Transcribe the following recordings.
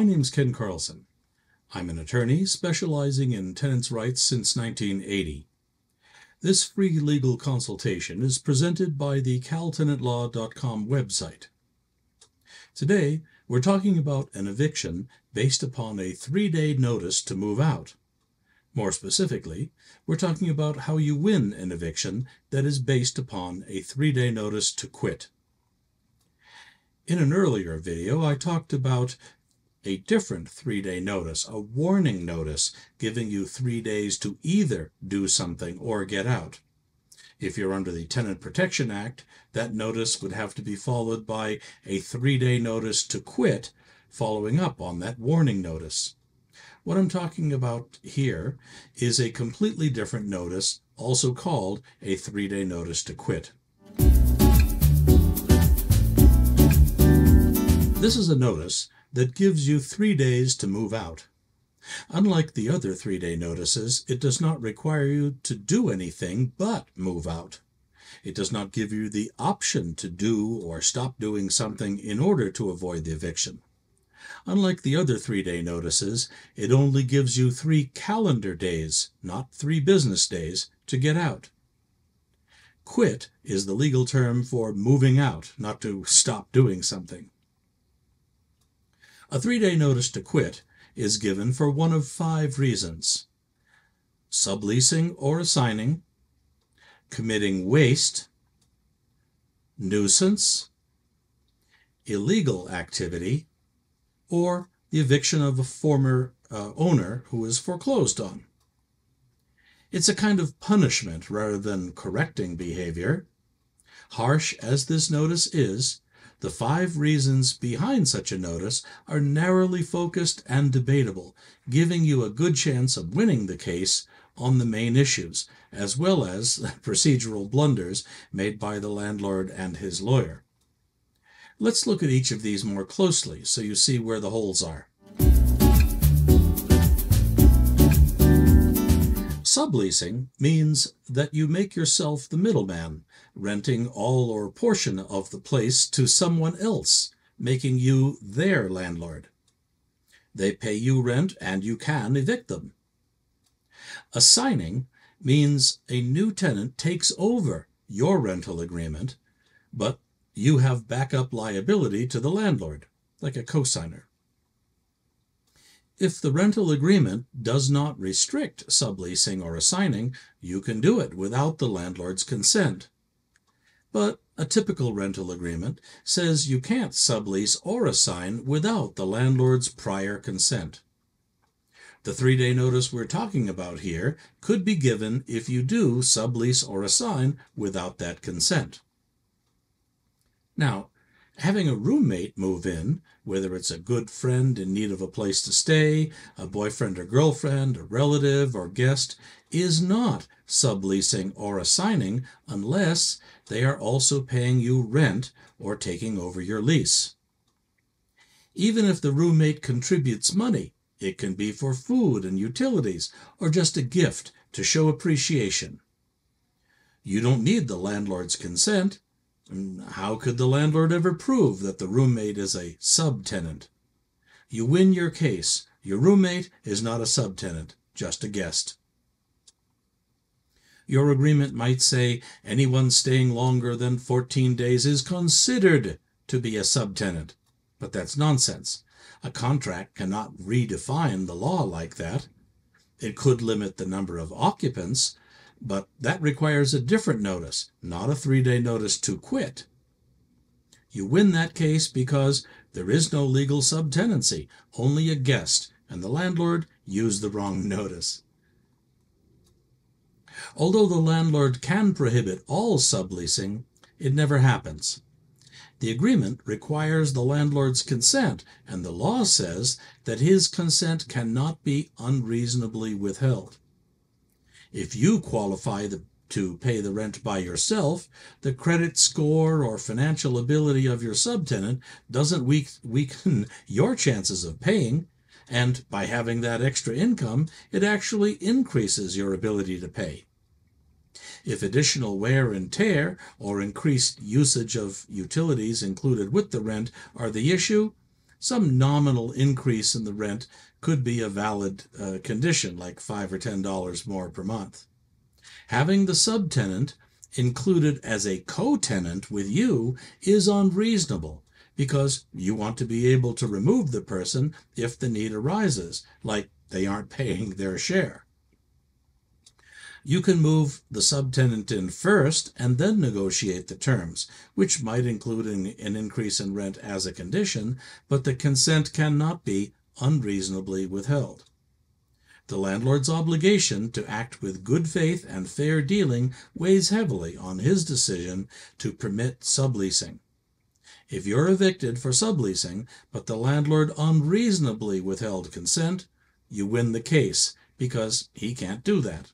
My name's Ken Carlson. I'm an attorney specializing in tenants' rights since 1980. This free legal consultation is presented by the caltenantlaw.com website. Today, we're talking about an eviction based upon a 3-day notice to move out. More specifically, we're talking about how you win an eviction that is based upon a 3-day notice to quit. In an earlier video, I talked about a different 3-day notice, a warning notice, giving you 3 days to either do something or get out. If you're under the Tenant Protection Act, that notice would have to be followed by a 3-day notice to quit, following up on that warning notice. What I'm talking about here is a completely different notice, also called a 3-day notice to quit. This is a notice that gives you 3 days to move out. Unlike the other 3-day notices, it does not require you to do anything but move out. It does not give you the option to do or stop doing something in order to avoid the eviction. Unlike the other 3-day notices, it only gives you 3 calendar days, not 3 business days, to get out. Quit is the legal term for moving out, not to stop doing something. A 3-day notice to quit is given for one of 5 reasons: subleasing or assigning, committing waste, nuisance, illegal activity, or the eviction of a former owner who is foreclosed on. It's a kind of punishment rather than correcting behavior. Harsh as this notice is, the 5 reasons behind such a notice are narrowly focused and debatable, giving you a good chance of winning the case on the main issues, as well as procedural blunders made by the landlord and his lawyer. Let's look at each of these more closely so you see where the holes are. Subleasing means that you make yourself the middleman, renting all or portion of the place to someone else, making you their landlord. They pay you rent and you can evict them. Assigning means a new tenant takes over your rental agreement, but you have backup liability to the landlord, like a cosigner. If the rental agreement does not restrict subleasing or assigning, you can do it without the landlord's consent. But a typical rental agreement says you can't sublease or assign without the landlord's prior consent. The 3-day notice we're talking about here could be given if you do sublease or assign without that consent. Now, having a roommate move in, whether it's a good friend in need of a place to stay, a boyfriend or girlfriend, a relative or guest, is not subleasing or assigning unless they are also paying you rent or taking over your lease. Even if the roommate contributes money, it can be for food and utilities or just a gift to show appreciation. You don't need the landlord's consent. How could the landlord ever prove that the roommate is a subtenant? You win your case. Your roommate is not a subtenant, just a guest. Your agreement might say anyone staying longer than 14 days is considered to be a subtenant, but that's nonsense. A contract cannot redefine the law like that. It could limit the number of occupants, but that requires a different notice, not a 3-day notice to quit. You win that case because there is no legal subtenancy, only a guest, and the landlord used the wrong notice. Although the landlord can prohibit all subleasing, it never happens. The agreement requires the landlord's consent, and the law says that his consent cannot be unreasonably withheld. If you qualify to pay the rent by yourself, the credit score or financial ability of your subtenant doesn't weaken your chances of paying, and by having that extra income, it actually increases your ability to pay. If additional wear and tear or increased usage of utilities included with the rent are the issue, some nominal increase in the rent could be a valid condition, like $5 or $10 more per month. Having the subtenant included as a co-tenant with you is unreasonable, because you want to be able to remove the person if the need arises, like they aren't paying their share. You can move the subtenant in first and then negotiate the terms, which might include an increase in rent as a condition, but the consent cannot be unreasonably withheld. The landlord's obligation to act with good faith and fair dealing weighs heavily on his decision to permit subleasing. If you're evicted for subleasing, but the landlord unreasonably withheld consent, you win the case, because he can't do that.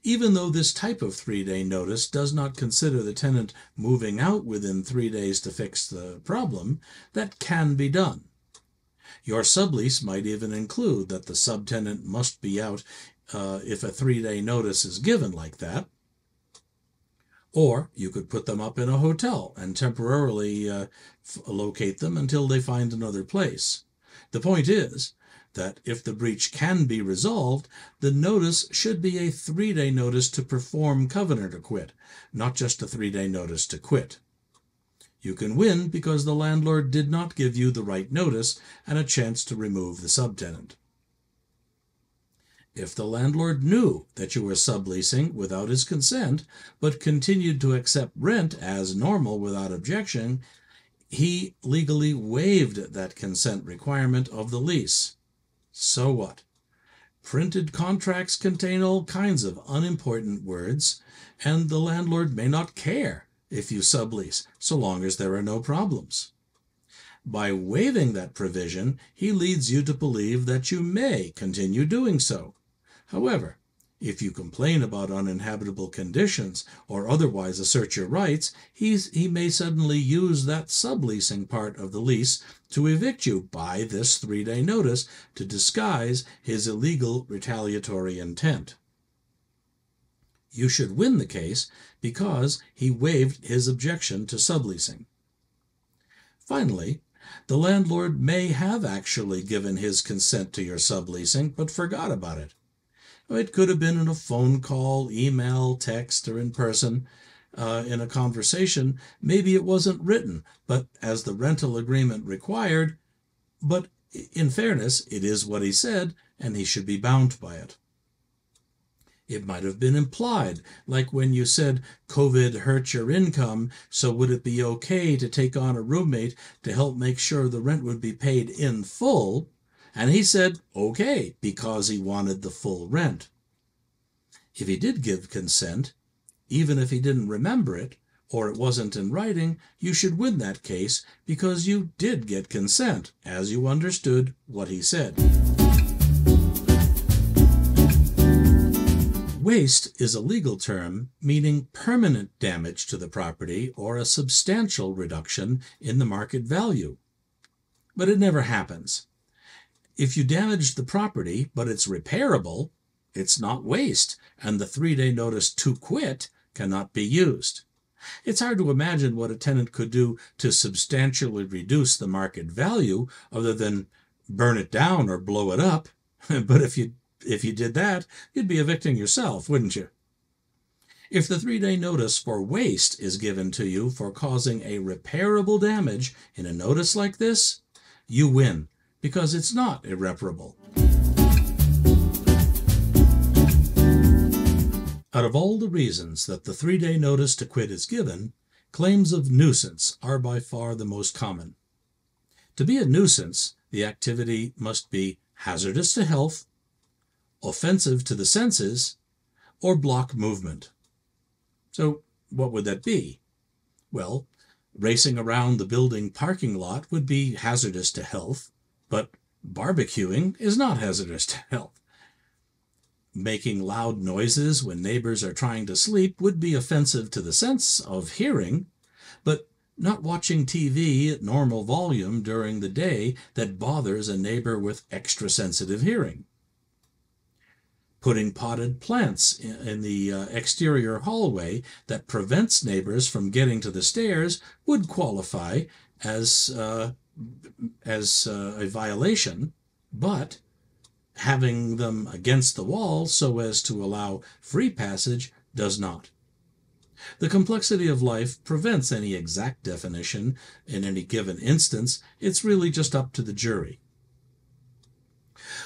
Even though this type of 3-day notice does not consider the tenant moving out within 3 days to fix the problem, that can be done. Your sublease might even include that the subtenant must be out if a 3-day notice is given like that. Or you could put them up in a hotel and temporarily locate them until they find another place. The point is that if the breach can be resolved, the notice should be a 3-day notice to perform covenant or quit, not just a 3-day notice to quit. You can win because the landlord did not give you the right notice and a chance to remove the subtenant. If the landlord knew that you were subleasing without his consent, but continued to accept rent as normal without objection, he legally waived that consent requirement of the lease. So what? Printed contracts contain all kinds of unimportant words, and the landlord may not care if you sublease, so long as there are no problems. By waiving that provision, he leads you to believe that you may continue doing so. However, if you complain about uninhabitable conditions or otherwise assert your rights, he may suddenly use that subleasing part of the lease to evict you by this 3-day notice to disguise his illegal retaliatory intent. You should win the case because he waived his objection to subleasing. Finally, the landlord may have actually given his consent to your subleasing but forgot about it. It could have been in a phone call, email, text, or in person, in a conversation. Maybe it wasn't written, but as the rental agreement required. But in fairness, it is what he said, and he should be bound by it. It might have been implied, like when you said COVID hurt your income, so would it be okay to take on a roommate to help make sure the rent would be paid in full? And he said, okay, because he wanted the full rent. If he did give consent, even if he didn't remember it, or it wasn't in writing, you should win that case because you did get consent, as you understood what he said. Waste is a legal term meaning permanent damage to the property or a substantial reduction in the market value. But it never happens. If you damage the property, but it's repairable, it's not waste, and the 3-day notice to quit cannot be used. It's hard to imagine what a tenant could do to substantially reduce the market value other than burn it down or blow it up. But if you did that, you'd be evicting yourself, wouldn't you? If the 3-day notice for waste is given to you for causing a repairable damage in a notice like this, you win, because it's not irreparable. Out of all the reasons that the 3-day notice to quit is given, claims of nuisance are by far the most common. To be a nuisance, the activity must be hazardous to health, offensive to the senses, or block movement. So what would that be? Well, racing around the building parking lot would be hazardous to health, but barbecuing is not hazardous to health. Making loud noises when neighbors are trying to sleep would be offensive to the sense of hearing, but not watching TV at normal volume during the day that bothers a neighbor with extra sensitive hearing. Putting potted plants in the exterior hallway that prevents neighbors from getting to the stairs would qualify as as a violation, but having them against the wall so as to allow free passage does not. The complexity of life prevents any exact definition in any given instance. It's really just up to the jury.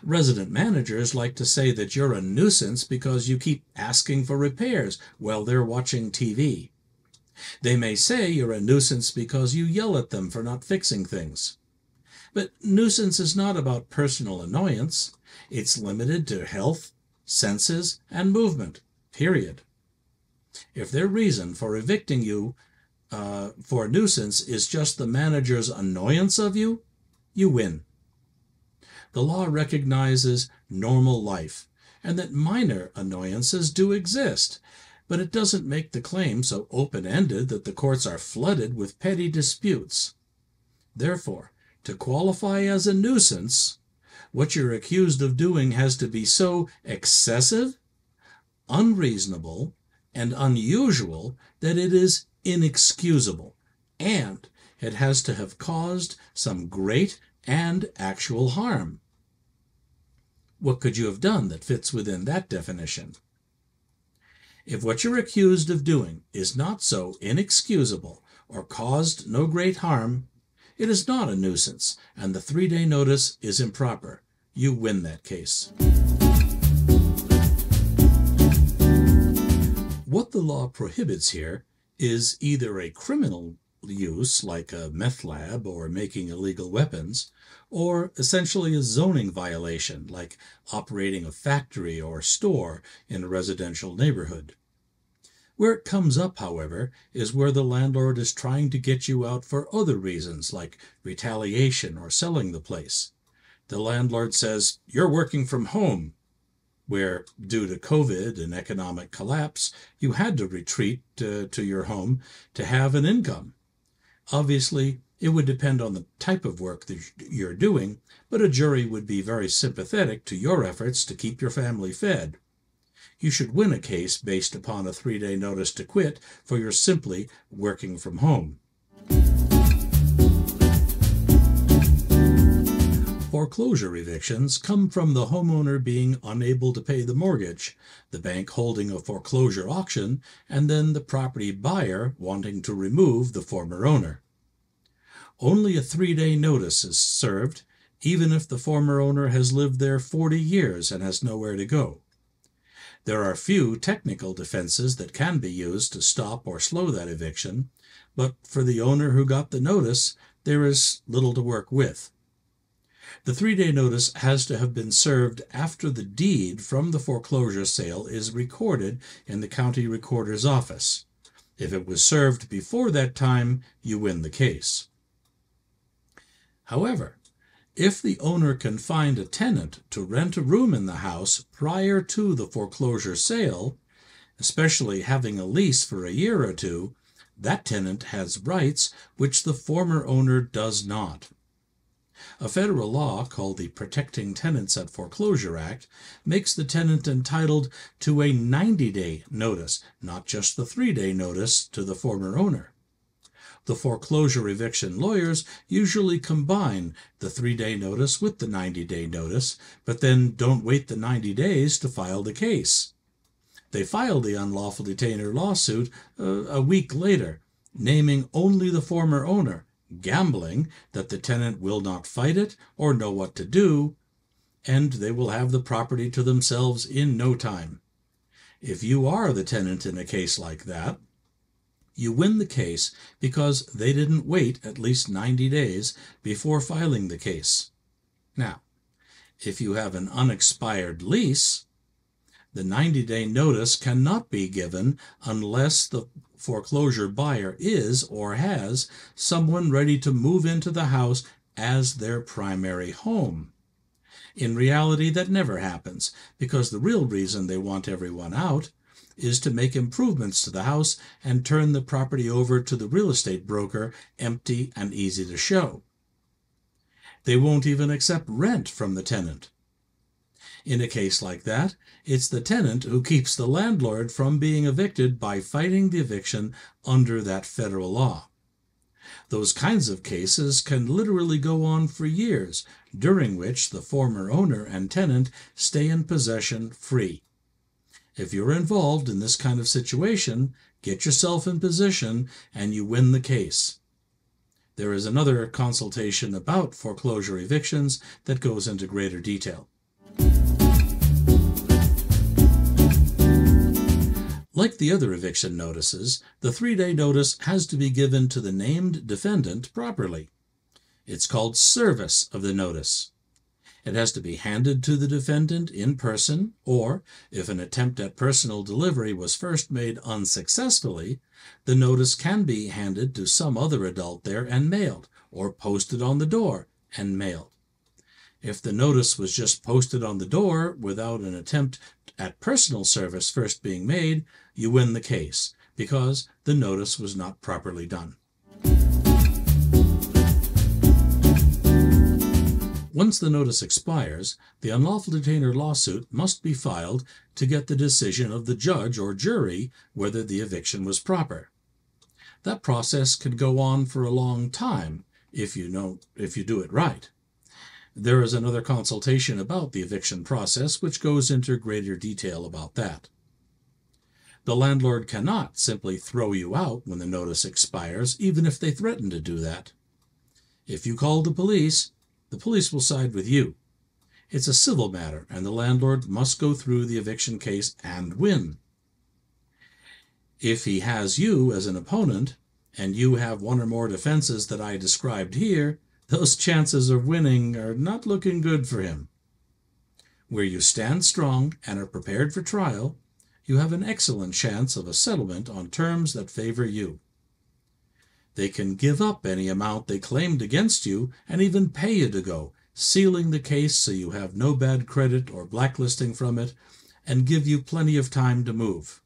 Resident managers like to say that you're a nuisance because you keep asking for repairs while they're watching TV. They may say you're a nuisance because you yell at them for not fixing things. But nuisance is not about personal annoyance. It's limited to health, senses, and movement, period. If their reason for evicting you for nuisance is just the manager's annoyance of you, you win. The law recognizes normal life and that minor annoyances do exist, but it doesn't make the claim so open-ended that the courts are flooded with petty disputes. Therefore, to qualify as a nuisance, what you're accused of doing has to be so excessive, unreasonable, and unusual that it is inexcusable, and it has to have caused some great and actual harm. What could you have done that fits within that definition? If what you're accused of doing is not so inexcusable or caused no great harm, it is not a nuisance, and the 3-day notice is improper. You win that case. What the law prohibits here is either a criminal use, like a meth lab or making illegal weapons, or essentially a zoning violation, like operating a factory or store in a residential neighborhood. Where it comes up, however, is where the landlord is trying to get you out for other reasons, like retaliation or selling the place. The landlord says, "You're working from home," where, due to COVID and economic collapse, you had to retreat to your home to have an income. Obviously, it would depend on the type of work that you're doing, but a jury would be very sympathetic to your efforts to keep your family fed. You should win a case based upon a 3-day notice to quit, for you're simply working from home. Foreclosure evictions come from the homeowner being unable to pay the mortgage, the bank holding a foreclosure auction, and then the property buyer wanting to remove the former owner. Only a 3-day notice is served, even if the former owner has lived there 40 years and has nowhere to go. There are few technical defenses that can be used to stop or slow that eviction, but for the owner who got the notice, there is little to work with. The 3-day notice has to have been served after the deed from the foreclosure sale is recorded in the county recorder's office. If it was served before that time, you win the case. However, if the owner can find a tenant to rent a room in the house prior to the foreclosure sale, especially having a lease for a year or two, that tenant has rights which the former owner does not. A federal law called the Protecting Tenants at Foreclosure Act makes the tenant entitled to a 90-day notice, not just the 3-day notice to the former owner. The foreclosure eviction lawyers usually combine the 3-day notice with the 90-day notice, but then don't wait the 90 days to file the case. They file the unlawful detainer lawsuit a week later, naming only the former owner, gambling that the tenant will not fight it or know what to do, and they will have the property to themselves in no time. If you are the tenant in a case like that, you win the case because they didn't wait at least 90 days before filing the case. Now, if you have an unexpired lease, the 90-day notice cannot be given unless the foreclosure buyer is or has someone ready to move into the house as their primary home. In reality, that never happens, because the real reason they want everyone out is to make improvements to the house and turn the property over to the real estate broker empty and easy to show. They won't even accept rent from the tenant. In a case like that, it's the tenant who keeps the landlord from being evicted by fighting the eviction under that federal law. Those kinds of cases can literally go on for years, during which the former owner and tenant stay in possession free. If you're involved in this kind of situation, get yourself in position and you win the case. There is another consultation about foreclosure evictions that goes into greater detail. Like the other eviction notices, the 3-day notice has to be given to the named defendant properly. It's called service of the notice. It has to be handed to the defendant in person, or, if an attempt at personal delivery was first made unsuccessfully, the notice can be handed to some other adult there and mailed, or posted on the door and mailed. If the notice was just posted on the door without an attempt at personal service first being made, you win the case, because the notice was not properly done. Once the notice expires, the unlawful detainer lawsuit must be filed to get the decision of the judge or jury whether the eviction was proper. That process can go on for a long time if you do it right. There is another consultation about the eviction process which goes into greater detail about that. The landlord cannot simply throw you out when the notice expires, even if they threaten to do that. If you call the police will side with you. It's a civil matter, and the landlord must go through the eviction case and win. If he has you as an opponent, and you have one or more defenses that I described here, those chances of winning are not looking good for him. Where you stand strong and are prepared for trial, you have an excellent chance of a settlement on terms that favor you. They can give up any amount they claimed against you and even pay you to go, sealing the case so you have no bad credit or blacklisting from it, and give you plenty of time to move.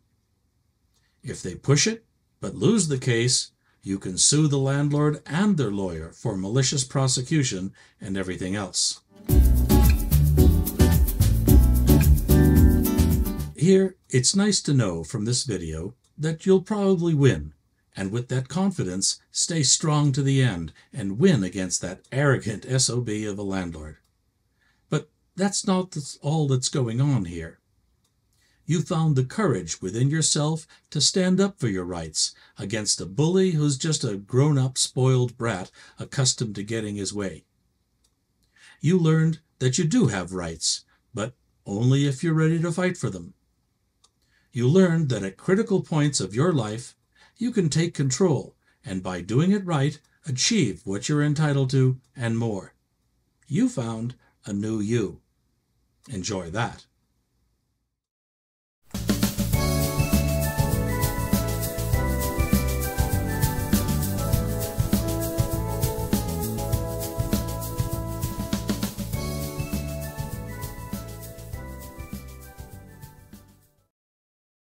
If they push it but lose the case, you can sue the landlord and their lawyer for malicious prosecution and everything else. Here, it's nice to know from this video that you'll probably win, and with that confidence, stay strong to the end and win against that arrogant SOB of a landlord. But that's not all that's going on here. You found the courage within yourself to stand up for your rights against a bully who's just a grown-up, spoiled brat accustomed to getting his way. You learned that you do have rights, but only if you're ready to fight for them. You learned that at critical points of your life, you can take control, and by doing it right, achieve what you're entitled to and more. You found a new you. Enjoy that.